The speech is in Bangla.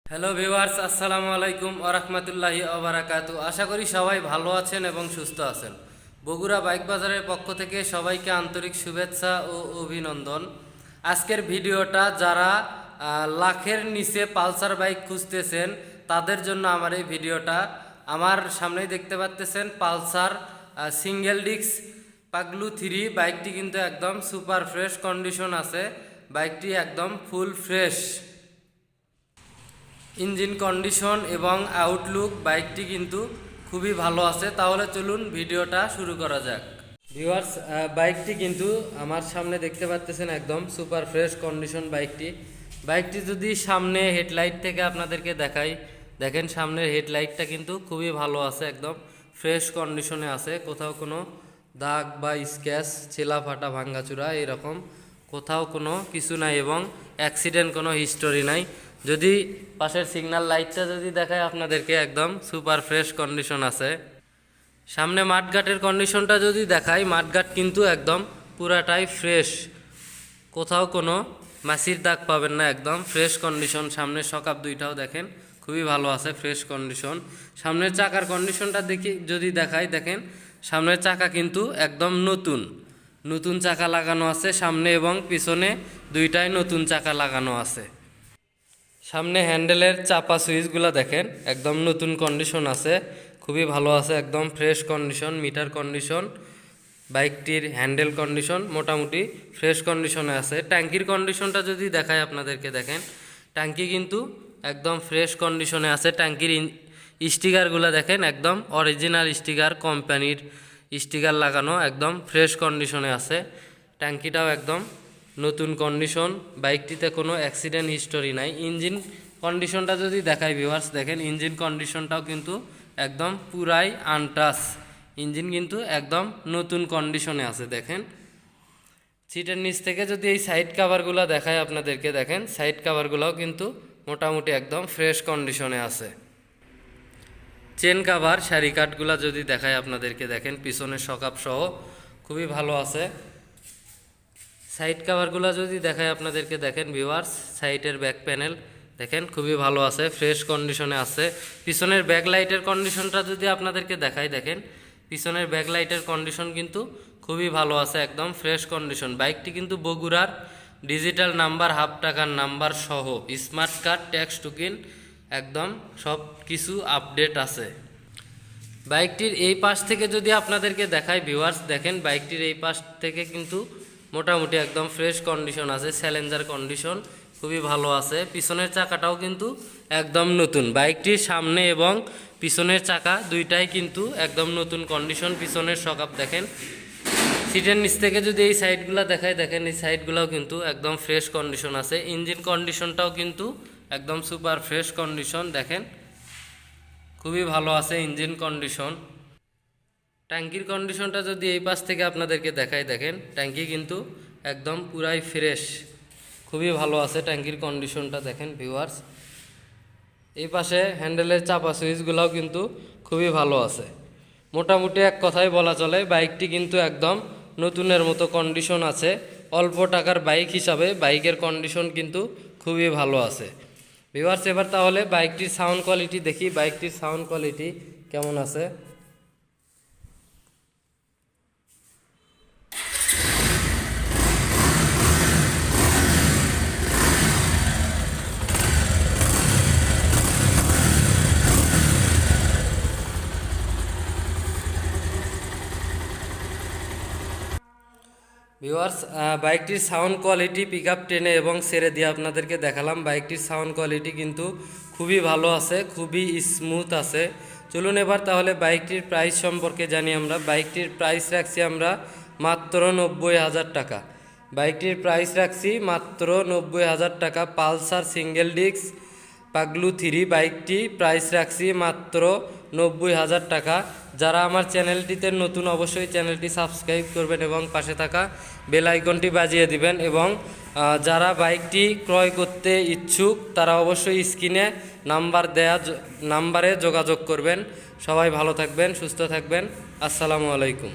হ্যালো ভিউয়ার্স, আসসালামু আলাইকুম ওয়া রাহমাতুল্লাহি ওয়া বারাকাতুহু। আশা করি সবাই ভালো আছেন এবং সুস্থ আছেন। বগুড়া বাইক বাজারের পক্ষ থেকে সবাইকে আন্তরিক শুভেচ্ছা ও অভিনন্দন। আজকের ভিডিওটা যারা লাখের নিচে পালসার বাইক খুঁজতেছেন তাদের জন্য আমার এই ভিডিওটা। আমার সামনেই দেখতে পাচ্ছেন পালসার সিঙ্গেল ডিস্ক পাগলু 3 বাইকটি কিন্তু একদম সুপার ফ্রেশ কন্ডিশন আছে। বাইকটি একদম ফুল ফ্রেশ ইঞ্জিন কন্ডিশন এবং আউটলুক বাইকটি কিন্তু খুবই ভালো আছে। তাহলে চলুন ভিডিওটা শুরু করা যাক। ভিউয়ার্স, বাইকটি কিন্তু আমার সামনে দেখতে পাচ্ছেন একদম সুপার ফ্রেশ কন্ডিশন বাইকটি যদি সামনে হেডলাইট থেকে আপনাদেরকে দেখাই, দেখেন সামনের হেডলাইটটা কিন্তু খুবই ভালো আছে, একদম ফ্রেশ কন্ডিশনে আছে। কোথাও কোনো দাগ বা স্ক্র্যাচ, ছেলা ফাটা ভাঙ্গাচুরা এরকম কোথাও কোনো কিছু নাই এবং অ্যাক্সিডেন্ট কোনো হিস্টোরি নাই। যদি পাশের সিগন্যাল লাইটটা যদি দেখায় আপনাদেরকে, একদম সুপার ফ্রেশ কন্ডিশন আছে। সামনে মাঠঘাটের কন্ডিশনটা যদি দেখাই, মাঠঘাট কিন্তু একদম পুরাটাই ফ্রেশ, কোথাও কোনো মাছির দাগ পাবেন না, একদম ফ্রেশ কন্ডিশন। সামনের সকাপ দুইটাও দেখেন খুবই ভালো আছে, ফ্রেশ কন্ডিশন। সামনের চাকার কন্ডিশনটা যদি দেখাই, দেখেন সামনের চাকা কিন্তু একদম নতুন চাকা লাগানো আছে সামনে এবং পিছনে দুইটাই নতুন চাকা লাগানো আছে। সামনে হ্যান্ডেলের চাপা সুইচগুলো দেখেন একদম নতুন কন্ডিশন আছে, খুবই ভালো আছে, একদম ফ্রেশ কন্ডিশন। মিটার কন্ডিশন, বাইকটির হ্যান্ডেল কন্ডিশন মোটামুটি ফ্রেশ কন্ডিশনে আছে। ট্যাঙ্কির কন্ডিশনটা যদি দেখায় আপনাদেরকে, দেখেন ট্যাঙ্কি কিন্তু একদম ফ্রেশ কন্ডিশনে আছে। ট্যাঙ্কির স্টিকারগুলো দেখেন একদম অরিজিনাল স্টিকার, কোম্পানির স্টিকার লাগানো, একদম ফ্রেশ কন্ডিশনে আছে। ট্যাঙ্কিটাও একদম নতুন কন্ডিশন, বাইকটিতে কোনো অ্যাক্সিডেন্ট হিস্টোরি নাই। ইঞ্জিন কন্ডিশনটা যদি দেখাই ভিউয়ার্স, দেখেন ইঞ্জিন কন্ডিশনটাও কিন্তু একদম পুরাই আনটাচ, ইঞ্জিন কিন্তু একদম নতুন কন্ডিশনে আছে। দেখেন সিটের নিচ থেকে যদি এই সাইড কাভারগুলো দেখায় আপনাদেরকে, দেখেন সাইড কাভারগুলোও কিন্তু মোটামুটি একদম ফ্রেশ কন্ডিশনে আছে। চেন কাভার, শাড়ি কাঠগুলো যদি দেখায় আপনাদেরকে, দেখেন পিছনের সকাপ সহ খুবই ভালো আছে। সাইড কাভারগুলো যদি দেখায় আপনাদেরকে, দেখেন ভিউয়ার্স সাইডের ব্যাক প্যানেল দেখেন খুবই ভালো আছে, ফ্রেশ কন্ডিশনে আছে। পিছনের ব্যাক লাইটের কন্ডিশনটা যদি আপনাদেরকে দেখাই, দেখেন পিছনের ব্যাক লাইটের কন্ডিশন কিন্তু খুবই ভালো আছে, একদম ফ্রেশ কন্ডিশন। বাইকটি কিন্তু বগুড়ার ডিজিটাল নাম্বার, হাফ টাকার নাম্বার সহ স্মার্ট কার্ড, ট্যাক্স টুকিন একদম সব কিছু আপডেট আছে। বাইকটির এই পাশ থেকে যদি আপনাদেরকে দেখাই ভিউয়ার্স, দেখেন বাইকটির এই পাশ থেকে কিন্তু মোটামুটি একদম ফ্রেশ কন্ডিশন আছে, চ্যালেঞ্জার কন্ডিশন খুবই ভালো আছে। পিছনের চাকাটাও কিন্তু একদম নতুন, বাইকটির সামনে এবং পিছনের চাকা দুইটাই কিন্তু একদম নতুন কন্ডিশন। পিছনের সকাপ দেখেন, সিটের নিচ থেকে যদি এই সাইডগুলো দেখায়, দেখেন এই সাইডগুলোও কিন্তু একদম ফ্রেশ কন্ডিশন আছে। ইঞ্জিন কন্ডিশনটাও কিন্তু একদম সুপার ফ্রেশ কন্ডিশন, দেখেন খুবই ভালো আছে ইঞ্জিন কন্ডিশন। ট্যাঙ্কির কন্ডিশনটা যদি এই পাশ থেকে আপনাদেরকে দেখাই, দেখেন ট্যাঙ্কি কিন্তু একদম পুরাই ফ্রেশ, খুবই ভালো আছে ট্যাঙ্কির কন্ডিশনটা। দেখেন ভিউয়ার্স এই পাশে হ্যান্ডেলের চাপা সুইচগুলোও কিন্তু খুবই ভালো আছে। মোটামুটি এক কথায় বলা চলে বাইকটি কিন্তু একদম নতুনের মতো কন্ডিশন আছে। অল্প টাকার বাইক হিসাবে বাইকের কন্ডিশন কিন্তু খুবই ভালো আছে। ভিউয়ার্স এবার তাহলে বাইকটির সাউন্ড কোয়ালিটি দেখি, বাইকটির সাউন্ড কোয়ালিটি কেমন আছে। ভিউয়ার্স বাইকটির সাউন্ড কোয়ালিটি পিক আপ টেনে এবং সেরে দিয়ে আপনাদেরকে দেখালাম। বাইকটির সাউন্ড কোয়ালিটি কিন্তু খুবই ভালো আছে, খুবই স্মুথ আছে। চলুন এবার তাহলে বাইকটির প্রাইস সম্পর্কে জানি আমরা। বাইকটির প্রাইস রাখছি আমরা মাত্র 90,000 টাকা। বাইকটির প্রাইস রাখছি মাত্র 90,000 টাকা। পালসার সিঙ্গেল ডিস্ক পাগলু 3 বাইকটি প্রাইস রাখছি মাত্র 90,000 টাকা। যারা আমার চ্যানেলটিতে নতুন অবশ্যই চ্যানেলটি সাবস্ক্রাইব করবেন এবং পাশে থাকা বেল আইকনটি বাজিয়ে দিবেন। এবং যারা বাইকটি ক্রয় করতে ইচ্ছুক তারা অবশ্যই স্ক্রিনে নাম্বারে যোগাযোগ করবেন। সবাই ভালো থাকবেন, সুস্থ থাকবেন। আসসালামু আলাইকুম।